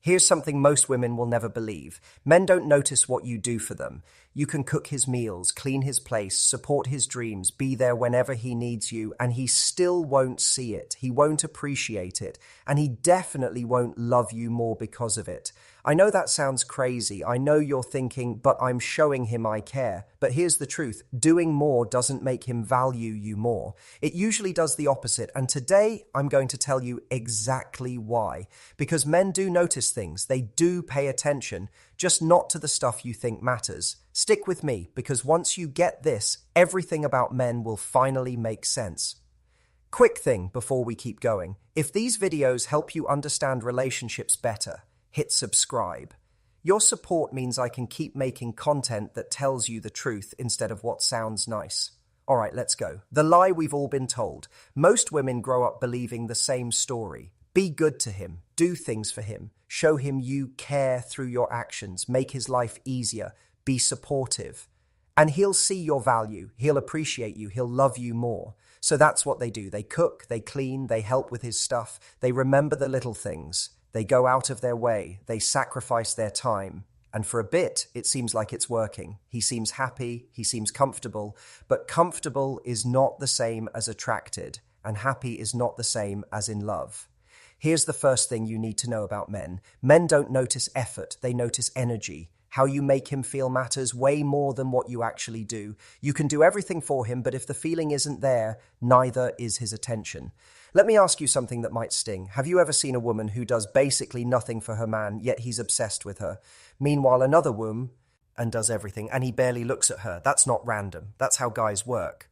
Here's something most women will never believe. Men don't notice what you do for them. You can cook his meals, clean his place, support his dreams, be there whenever he needs you, and he still won't see it. He won't appreciate it, and he definitely won't love you more because of it. I know that sounds crazy. I know you're thinking, but I'm showing him I care. But here's the truth. Doing more doesn't make him value you more. It usually does the opposite, and today I'm going to tell you exactly why. Because men do notice things. They do pay attention, just not to the stuff you think matters. Stick with me, because once you get this, everything about men will finally make sense. Quick thing before we keep going. If these videos help you understand relationships better, hit subscribe. Your support means I can keep making content that tells you the truth instead of what sounds nice. All right, let's go. The lie we've all been told. Most women grow up believing the same story. Be good to him. Do things for him. Show him you care through your actions. Make his life easier. Be supportive. And he'll see your value. He'll appreciate you. He'll love you more. So that's what they do. They cook, they clean, they help with his stuff. They remember the little things. They go out of their way. They sacrifice their time. And for a bit, it seems like it's working. He seems happy. He seems comfortable. But comfortable is not the same as attracted. And happy is not the same as in love. Here's the first thing you need to know about men. Men don't notice effort. They notice energy. How you make him feel matters way more than what you actually do. You can do everything for him, but if the feeling isn't there, neither is his attention. Let me ask you something that might sting. Have you ever seen a woman who does basically nothing for her man, yet he's obsessed with her? Meanwhile, another woman does everything, and he barely looks at her. That's not random. That's how guys work.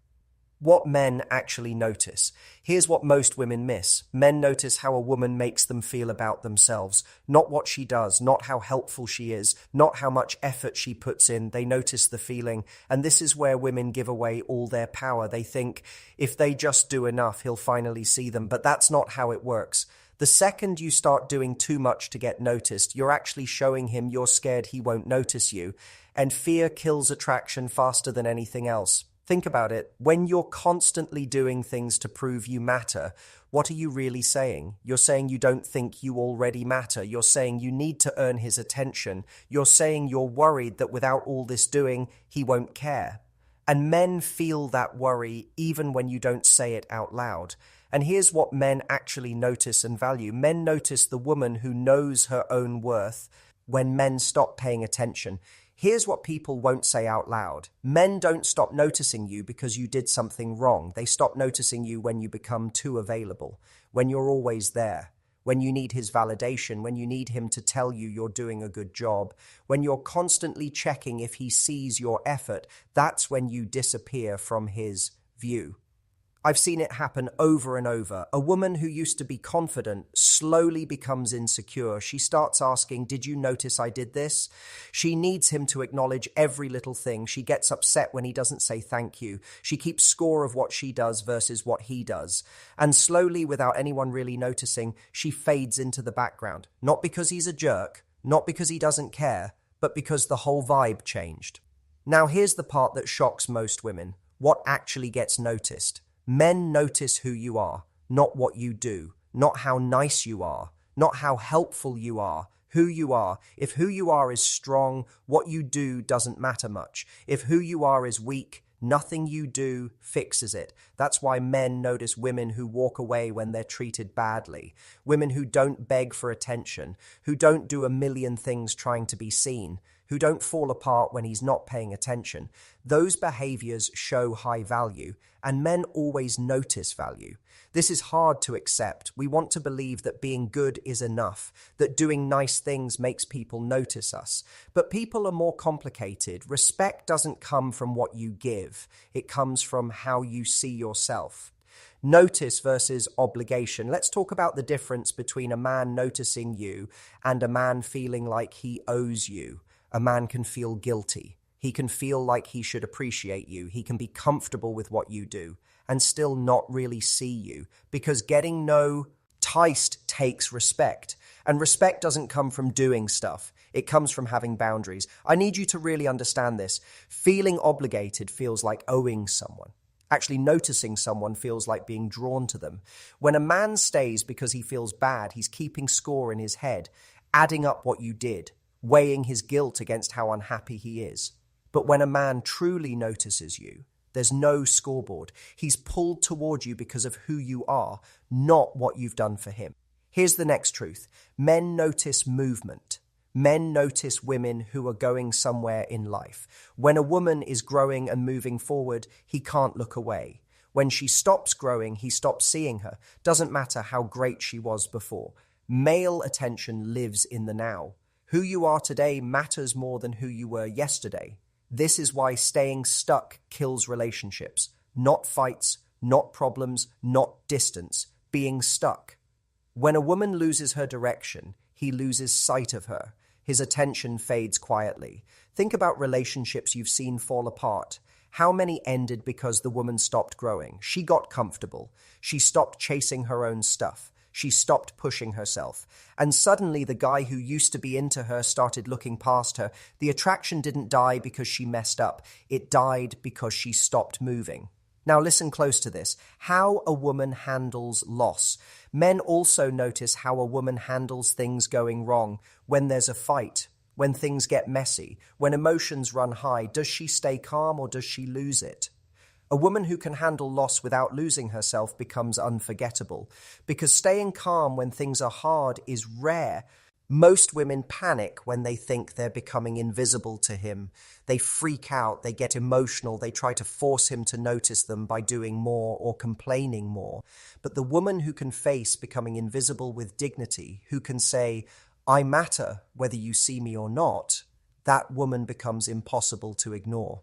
What men actually notice. Here's what most women miss. Men notice how a woman makes them feel about themselves. Not what she does, not how helpful she is, not how much effort she puts in. They notice the feeling. And this is where women give away all their power. They think if they just do enough, he'll finally see them. But that's not how it works. The second you start doing too much to get noticed, you're actually showing him you're scared he won't notice you. And fear kills attraction faster than anything else. Think about it. When you're constantly doing things to prove you matter, what are you really saying? You're saying you don't think you already matter. You're saying you need to earn his attention. You're saying you're worried that without all this doing, he won't care. And men feel that worry even when you don't say it out loud. And here's what men actually notice and value. Men notice the woman who knows her own worth when men stop paying attention. Here's what people won't say out loud. Men don't stop noticing you because you did something wrong. They stop noticing you when you become too available, when you're always there, when you need his validation, when you need him to tell you you're doing a good job, when you're constantly checking if he sees your effort. That's when you disappear from his view. I've seen it happen over and over. A woman who used to be confident slowly becomes insecure. She starts asking, "Did you notice I did this?" She needs him to acknowledge every little thing. She gets upset when he doesn't say thank you. She keeps score of what she does versus what he does. And slowly, without anyone really noticing, she fades into the background. Not because he's a jerk, not because he doesn't care, but because the whole vibe changed. Now here's the part that shocks most women. What actually gets noticed? Men notice who you are, not what you do, not how nice you are, not how helpful you are, who you are. If who you are is strong, what you do doesn't matter much. If who you are is weak, nothing you do fixes it. That's why men notice women who walk away when they're treated badly, women who don't beg for attention, who don't do a million things trying to be seen, who don't fall apart when he's not paying attention. Those behaviors show high value, and men always notice value. This is hard to accept. We want to believe that being good is enough, that doing nice things makes people notice us. But people are more complicated. Respect doesn't come from what you give. It comes from how you see yourself. Notice versus obligation. Let's talk about the difference between a man noticing you and a man feeling like he owes you. A man can feel guilty. He can feel like he should appreciate you. He can be comfortable with what you do and still not really see you, because getting noticed takes respect. And respect doesn't come from doing stuff. It comes from having boundaries. I need you to really understand this. Feeling obligated feels like owing someone. Actually, noticing someone feels like being drawn to them. When a man stays because he feels bad, he's keeping score in his head. adding up what you did, weighing his guilt against how unhappy he is. But when a man truly notices you, there's no scoreboard. He's pulled toward you because of who you are, not what you've done for him. Here's the next truth. Men notice movement. Men notice women who are going somewhere in life. When a woman is growing and moving forward, he can't look away. When she stops growing, he stops seeing her. Doesn't matter how great she was before. Male attention lives in the now. Who you are today matters more than who you were yesterday. This is why staying stuck kills relationships. Not fights, not problems, not distance. Being stuck. When a woman loses her direction, he loses sight of her. His attention fades quietly. Think about relationships you've seen fall apart. How many ended because the woman stopped growing? She got comfortable. She stopped chasing her own stuff. She stopped pushing herself. And suddenly the guy who used to be into her started looking past her. The attraction didn't die because she messed up. It died because she stopped moving. Now listen close to this. How a woman handles loss. Men also notice how a woman handles things going wrong. When there's a fight, when things get messy, when emotions run high, does she stay calm or does she lose it? A woman who can handle loss without losing herself becomes unforgettable, because staying calm when things are hard is rare. Most women panic when they think they're becoming invisible to him. They freak out, they get emotional, they try to force him to notice them by doing more or complaining more. But the woman who can face becoming invisible with dignity, who can say, "I matter whether you see me or not," that woman becomes impossible to ignore.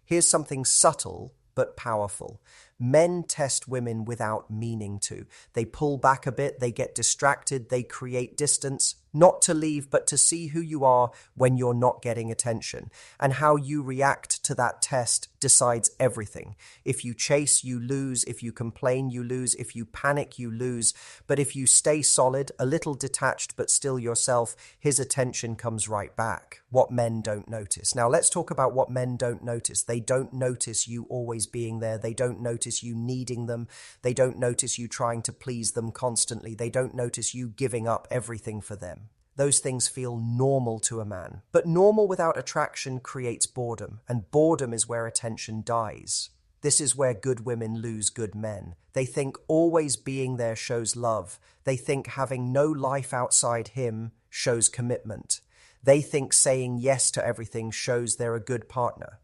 Here's something subtle but powerful. Men test women without meaning to. They pull back a bit, they get distracted, they create distance, not to leave, but to see who you are when you're not getting attention. And how you react to that test decides everything. If you chase, you lose. If you complain, you lose. If you panic, you lose. But if you stay solid, a little detached, but still yourself, his attention comes right back. What men don't notice. Now let's talk about what men don't notice. They don't notice you always being there. They don't notice you needing them. They don't notice you trying to please them constantly. They don't notice you giving up everything for them. Those things feel normal to a man. But normal without attraction creates boredom, and boredom is where attention dies. This is where good women lose good men. They think always being there shows love. They think having no life outside him shows commitment. They think saying yes to everything shows they're a good partner.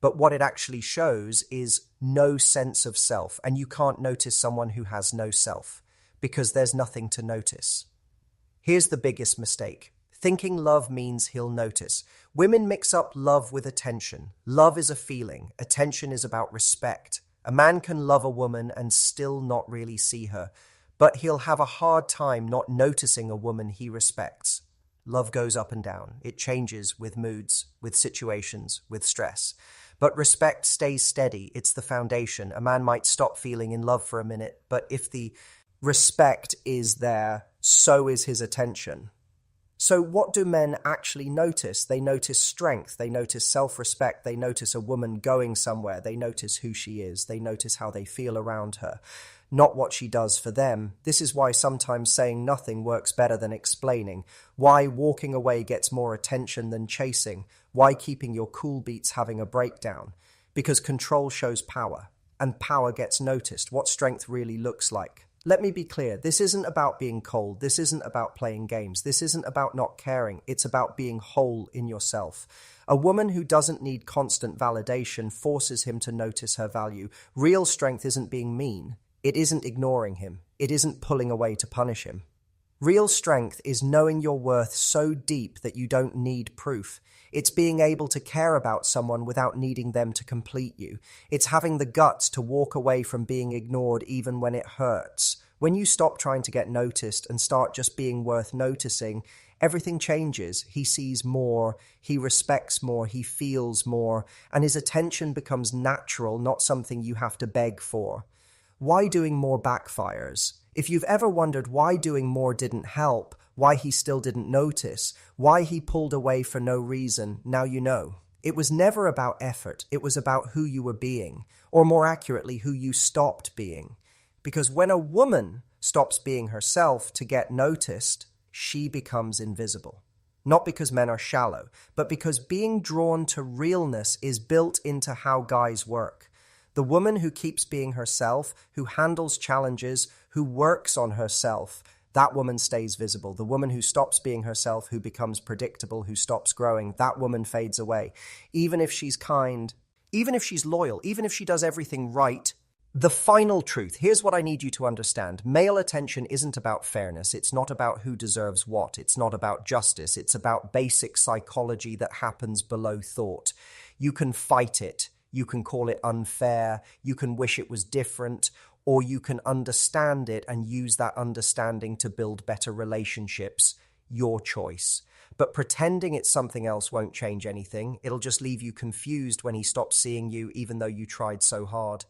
But what it actually shows is no sense of self, and you can't notice someone who has no self, because there's nothing to notice. Here's the biggest mistake. Thinking love means he'll notice. Women mix up love with attention. Love is a feeling. Attention is about respect. A man can love a woman and still not really see her, but he'll have a hard time not noticing a woman he respects. Love goes up and down. It changes with moods, with situations, with stress. But respect stays steady. It's the foundation. A man might stop feeling in love for a minute, but if the respect is there, so is his attention. So what do men actually notice? They notice strength, they notice self-respect, they notice a woman going somewhere, they notice who she is, they notice how they feel around her, not what she does for them. This is why sometimes saying nothing works better than explaining, why walking away gets more attention than chasing, why keeping your cool beats having a breakdown. Because control shows power, and power gets noticed, what strength really looks like. Let me be clear, this isn't about being cold, this isn't about playing games, this isn't about not caring, it's about being whole in yourself. A woman who doesn't need constant validation forces him to notice her value. Real strength isn't being mean, it isn't ignoring him, it isn't pulling away to punish him. Real strength is knowing your worth so deep that you don't need proof. It's being able to care about someone without needing them to complete you. It's having the guts to walk away from being ignored even when it hurts. When you stop trying to get noticed and start just being worth noticing, everything changes. He sees more, he respects more, he feels more, and his attention becomes natural, not something you have to beg for. Why doing more backfires? If you've ever wondered why doing more didn't help, why he still didn't notice, why he pulled away for no reason, now you know. It was never about effort, it was about who you were being, or more accurately, who you stopped being. Because when a woman stops being herself to get noticed, she becomes invisible. Not because men are shallow, but because being drawn to realness is built into how guys work. The woman who keeps being herself, who handles challenges, who works on herself, that woman stays visible. The woman who stops being herself, who becomes predictable, who stops growing, that woman fades away. Even if she's kind, even if she's loyal, even if she does everything right. The final truth, here's what I need you to understand. Male attention isn't about fairness. It's not about who deserves what. It's not about justice. It's about basic psychology that happens below thought. You can fight it. You can call it unfair. You can wish it was different. Or you can understand it and use that understanding to build better relationships. Your choice. But pretending it's something else won't change anything. It'll just leave you confused when he stops seeing you, even though you tried so hard.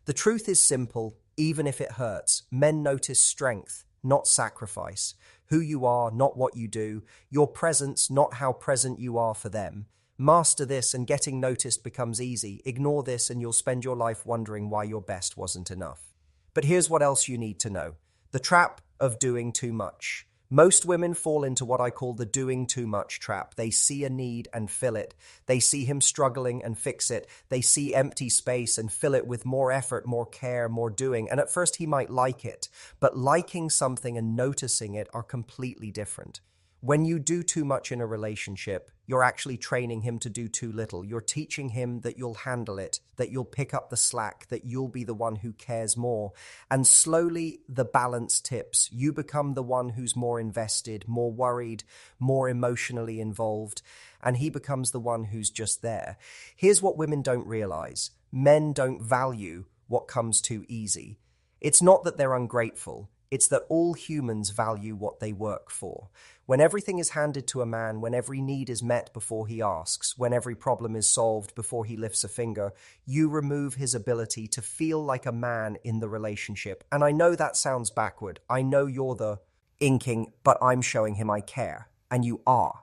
The truth is simple, even if it hurts. Men notice strength, not sacrifice. Who you are, not what you do. Your presence, not how present you are for them. Master this and getting noticed becomes easy. Ignore this and you'll spend your life wondering why your best wasn't enough. But here's what else you need to know. The trap of doing too much. Most women fall into what I call the doing too much trap. They see a need and fill it. They see him struggling and fix it. They see empty space and fill it with more effort, more care, more doing. And at first he might like it, but liking something and noticing it are completely different. When you do too much in a relationship, you're actually training him to do too little. You're teaching him that you'll handle it, that you'll pick up the slack, that you'll be the one who cares more. And slowly the balance tips. You become the one who's more invested, more worried, more emotionally involved, and he becomes the one who's just there. Here's what women don't realize. Men don't value what comes too easy. It's not that they're ungrateful. It's that all humans value what they work for. When everything is handed to a man, when every need is met before he asks, when every problem is solved before he lifts a finger, you remove his ability to feel like a man in the relationship. And I know that sounds backward. I know you're the inking, but I'm showing him I care. And you are.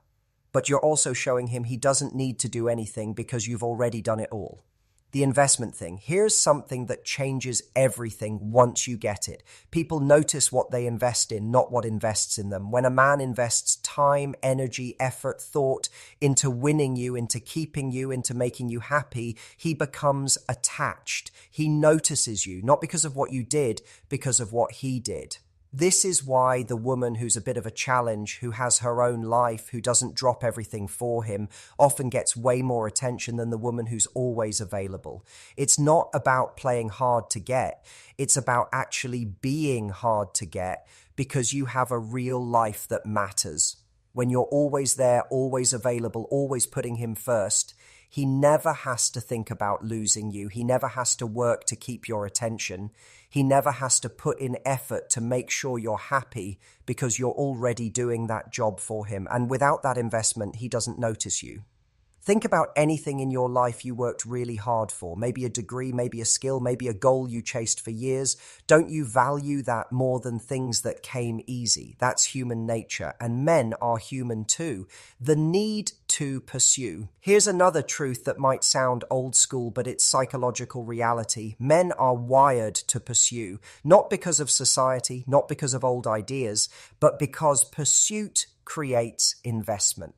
But you're also showing him he doesn't need to do anything because you've already done it all. The investment thing. Here's something that changes everything once you get it. People notice what they invest in, not what invests in them. When a man invests time, energy, effort, thought into winning you, into keeping you, into making you happy, he becomes attached. He notices you, not because of what you did, because of what he did. This is why the woman who's a bit of a challenge, who has her own life, who doesn't drop everything for him, often gets way more attention than the woman who's always available. It's not about playing hard to get. It's about actually being hard to get because you have a real life that matters. When you're always there, always available, always putting him first, he never has to think about losing you. He never has to work to keep your attention. He never has to put in effort to make sure you're happy because you're already doing that job for him. And without that investment, he doesn't notice you. Think about anything in your life you worked really hard for. Maybe a degree, maybe a skill, maybe a goal you chased for years. Don't you value that more than things that came easy? That's human nature. And men are human too. The need to pursue. Here's another truth that might sound old school, but it's psychological reality. Men are wired to pursue, not because of society, not because of old ideas, but because pursuit creates investment.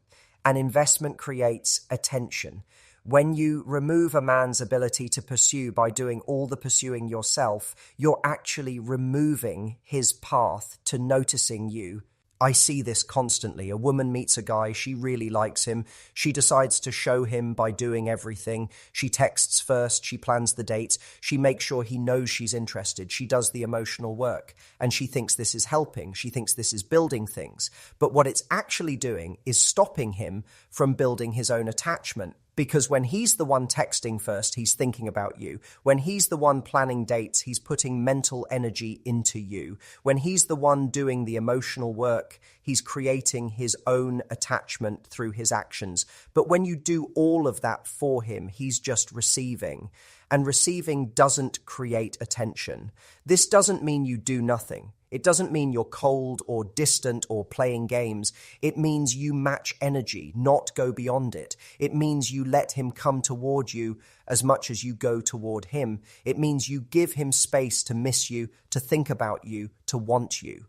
And investment creates attention. When you remove a man's ability to pursue by doing all the pursuing yourself, you're actually removing his path to noticing you. I see this constantly. A woman meets a guy, she really likes him. She decides to show him by doing everything. She texts first, she plans the dates, she makes sure he knows she's interested. She does the emotional work, and she thinks this is helping. She thinks this is building things. But what it's actually doing is stopping him from building his own attachment. Because when he's the one texting first, he's thinking about you. When he's the one planning dates, he's putting mental energy into you. When he's the one doing the emotional work, he's creating his own attachment through his actions. But when you do all of that for him, he's just receiving. And receiving doesn't create attention. This doesn't mean you do nothing. It doesn't mean you're cold or distant or playing games. It means you match energy, not go beyond it. It means you let him come toward you as much as you go toward him. It means you give him space to miss you, to think about you, to want you.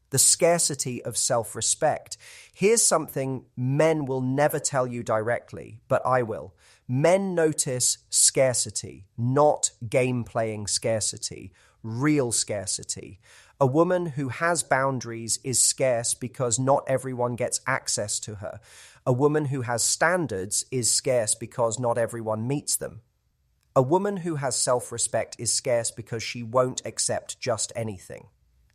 the scarcity of self-respect. Here's something men will never tell you directly, but I will. Men notice scarcity, not game-playing scarcity, real scarcity. A woman who has boundaries is scarce because not everyone gets access to her. A woman who has standards is scarce because not everyone meets them. A woman who has self-respect is scarce because she won't accept just anything.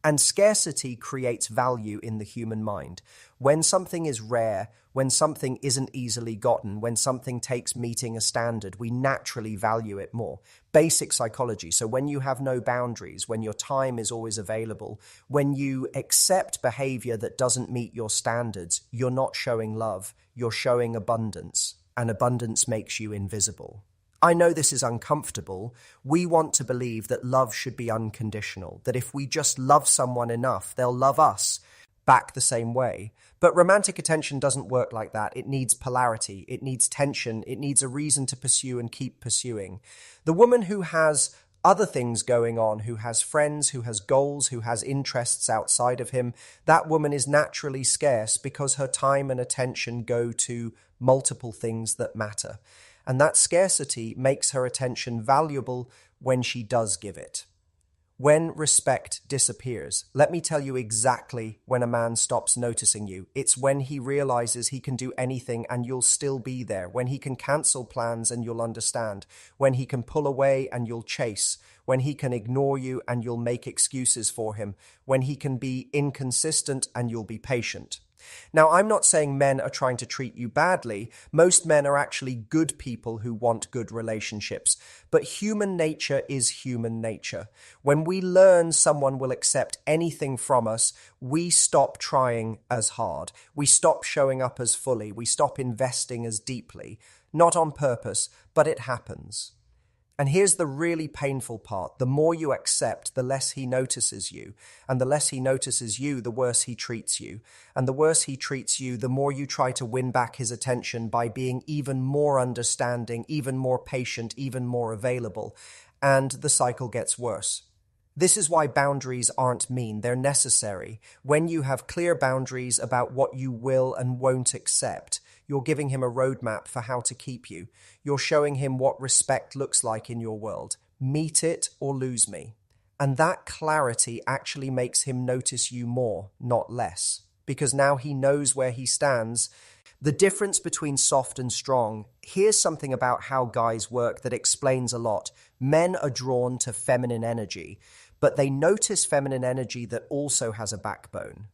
And scarcity creates value in the human mind. When something is rare, when something isn't easily gotten, when something takes meeting a standard, we naturally value it more. Basic psychology. So when you have no boundaries, when your time is always available, when you accept behavior that doesn't meet your standards, you're not showing love, you're showing abundance, and abundance makes you invisible. I know this is uncomfortable. We want to believe that love should be unconditional, that if we just love someone enough, they'll love us back the same way. But romantic attention doesn't work like that. It needs polarity. It needs tension. It needs a reason to pursue and keep pursuing. The woman who has other things going on, who has friends, who has goals, who has interests outside of him, that woman is naturally scarce because her time and attention go to multiple things that matter. And that scarcity makes her attention valuable when she does give it. When respect disappears, let me tell you exactly when a man stops noticing you. It's when he realizes he can do anything and you'll still be there, when he can cancel plans and you'll understand, when he can pull away and you'll chase, when he can ignore you and you'll make excuses for him, when he can be inconsistent and you'll be patient. Now, I'm not saying men are trying to treat you badly. Most men are actually good people who want good relationships. But human nature is human nature. When we learn someone will accept anything from us, we stop trying as hard. We stop showing up as fully. We stop investing as deeply. Not on purpose, but it happens. And here's the really painful part. The more you accept, the less he notices you. And the less he notices you, the worse he treats you. And the worse he treats you, the more you try to win back his attention by being even more understanding, even more patient, even more available. And the cycle gets worse. This is why boundaries aren't mean, they're necessary. When you have clear boundaries about what you will and won't accept, you're giving him a roadmap for how to keep you. You're showing him what respect looks like in your world. Meet it or lose me. And that clarity actually makes him notice you more, not less. Because now he knows where he stands. The difference between soft and strong. Here's something about how guys work that explains a lot. Men are drawn to feminine energy, but they notice feminine energy that also has a backbone.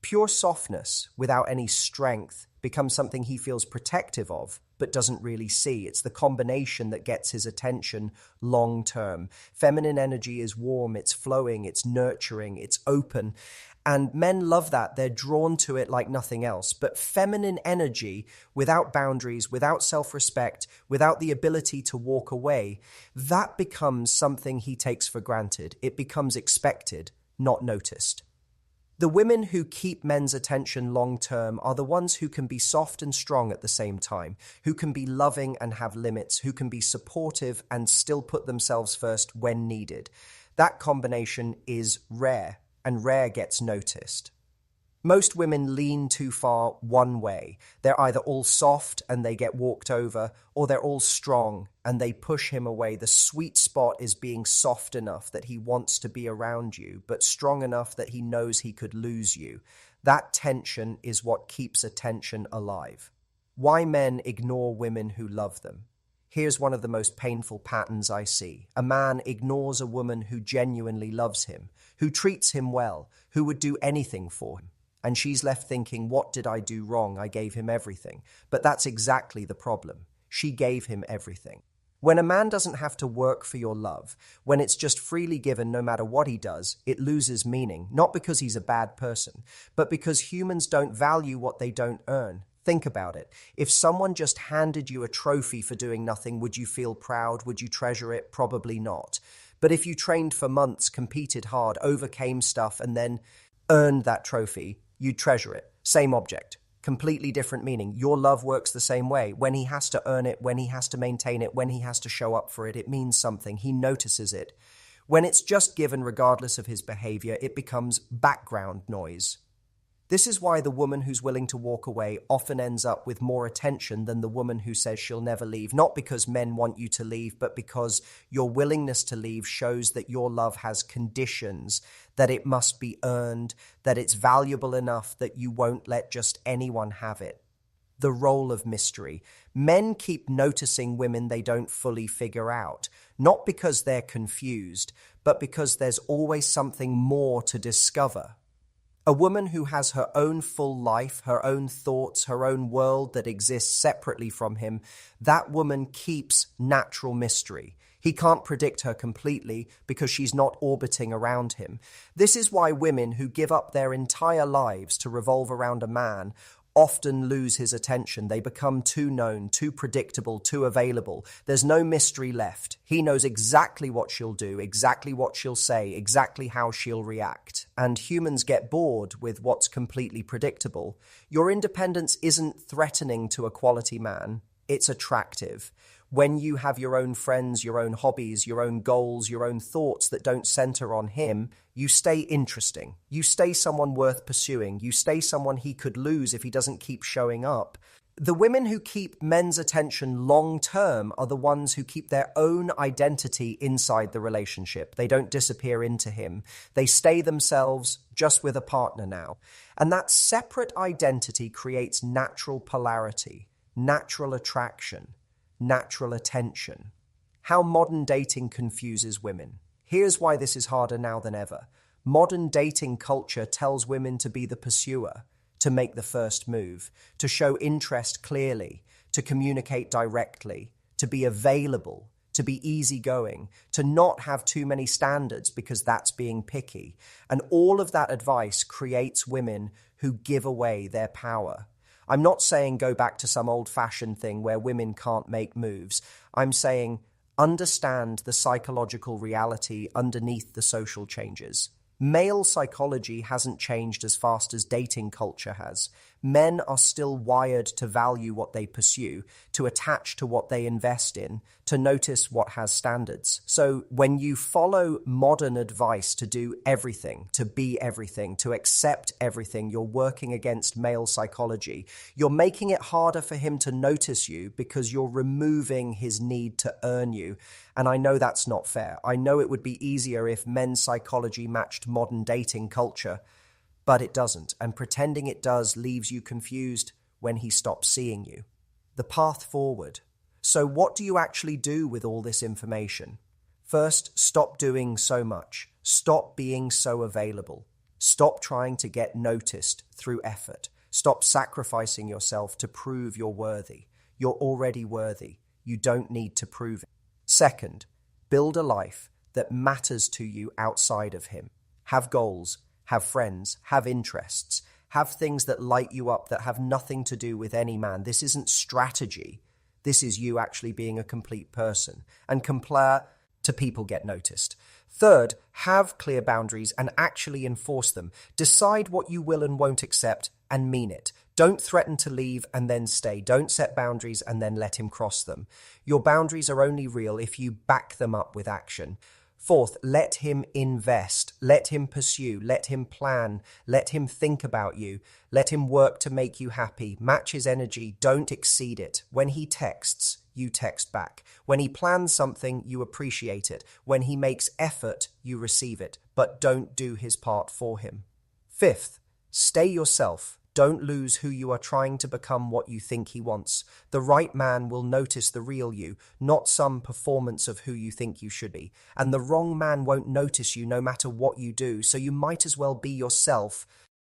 Pure softness without any strength becomes something he feels protective of, but doesn't really see. It's the combination that gets his attention long term. Feminine energy is warm, it's flowing, it's nurturing, it's open. And men love that. They're drawn to it like nothing else. But feminine energy, without boundaries, without self-respect, without the ability to walk away, that becomes something he takes for granted. It becomes expected, not noticed. The women who keep men's attention long-term are the ones who can be soft and strong at the same time, who can be loving and have limits, who can be supportive and still put themselves first when needed. That combination is rare, and rare gets noticed. Most women lean too far one way. They're either all soft and they get walked over, or they're all strong and they push him away. The sweet spot is being soft enough that he wants to be around you, but strong enough that he knows he could lose you. That tension is what keeps attention alive. Why men ignore women who love them. Here's one of the most painful patterns I see. A man ignores a woman who genuinely loves him, who treats him well, who would do anything for him. And she's left thinking, what did I do wrong? I gave him everything. But that's exactly the problem. She gave him everything. When a man doesn't have to work for your love, when it's just freely given no matter what he does, it loses meaning. Not because he's a bad person, but because humans don't value what they don't earn. Think about it. If someone just handed you a trophy for doing nothing, would you feel proud? Would you treasure it? Probably not. But if you trained for months, competed hard, overcame stuff, and then earned that trophy, you'd treasure it. Same object, completely different meaning. Your love works the same way. When he has to earn it, when he has to maintain it, when he has to show up for it, it means something. He notices it. When it's just given regardless of his behavior, it becomes background noise. This is why the woman who's willing to walk away often ends up with more attention than the woman who says she'll never leave. Not because men want you to leave, but because your willingness to leave shows that your love has conditions, that it must be earned, that it's valuable enough that you won't let just anyone have it. The role of mystery. Men keep noticing women they don't fully figure out, not because they're confused, but because there's always something more to discover. A woman who has her own full life, her own thoughts, her own world that exists separately from him, that woman keeps natural mystery. He can't predict her completely because she's not orbiting around him. This is why women who give up their entire lives to revolve around a man often lose his attention. They become too known, too predictable, too available. There's no mystery left. He knows exactly what she'll do, exactly what she'll say, exactly how she'll react. And humans get bored with what's completely predictable. Your independence isn't threatening to a quality man. It's attractive. When you have your own friends, your own hobbies, your own goals, your own thoughts that don't center on him, you stay interesting. You stay someone worth pursuing. You stay someone he could lose if he doesn't keep showing up. The women who keep men's attention long term are the ones who keep their own identity inside the relationship. They don't disappear into him. They stay themselves, just with a partner now. And that separate identity creates natural polarity, natural attraction, natural attention. How modern dating confuses women. Here's why this is harder now than ever. Modern dating culture tells women to be the pursuer, to make the first move, to show interest clearly, to communicate directly, to be available, to be easygoing, to not have too many standards because that's being picky. And all of that advice creates women who give away their power. I'm not saying go back to some old-fashioned thing where women can't make moves. I'm saying understand the psychological reality underneath the social changes. Male psychology hasn't changed as fast as dating culture has. Men are still wired to value what they pursue, to attach to what they invest in, to notice what has standards. So when you follow modern advice to do everything, to be everything, to accept everything, you're working against male psychology. You're making it harder for him to notice you because you're removing his need to earn you. And I know that's not fair. I know it would be easier if men's psychology matched modern dating culture, but it doesn't, and pretending it does leaves you confused when he stops seeing you. The path forward. So what do you actually do with all this information? First, stop doing so much. Stop being so available. Stop trying to get noticed through effort. Stop sacrificing yourself to prove you're worthy. You're already worthy. You don't need to prove it. Second, build a life that matters to you outside of him. Have goals. Have friends, have interests, have things that light you up that have nothing to do with any man. This isn't strategy. This is you actually being a complete person. And compare to people get noticed. Third, have clear boundaries and actually enforce them. Decide what you will and won't accept and mean it. Don't threaten to leave and then stay. Don't set boundaries and then let him cross them. Your boundaries are only real if you back them up with action. Fourth, let him invest, let him pursue, let him plan, let him think about you, let him work to make you happy. Match his energy, don't exceed it. When he texts, you text back. When he plans something, you appreciate it. When he makes effort, you receive it, but don't do his part for him. Fifth, stay yourself. Don't lose who you are trying to become what you think he wants. The right man will notice the real you, not some performance of who you think you should be. And the wrong man won't notice you no matter what you do, so you might as well be yourself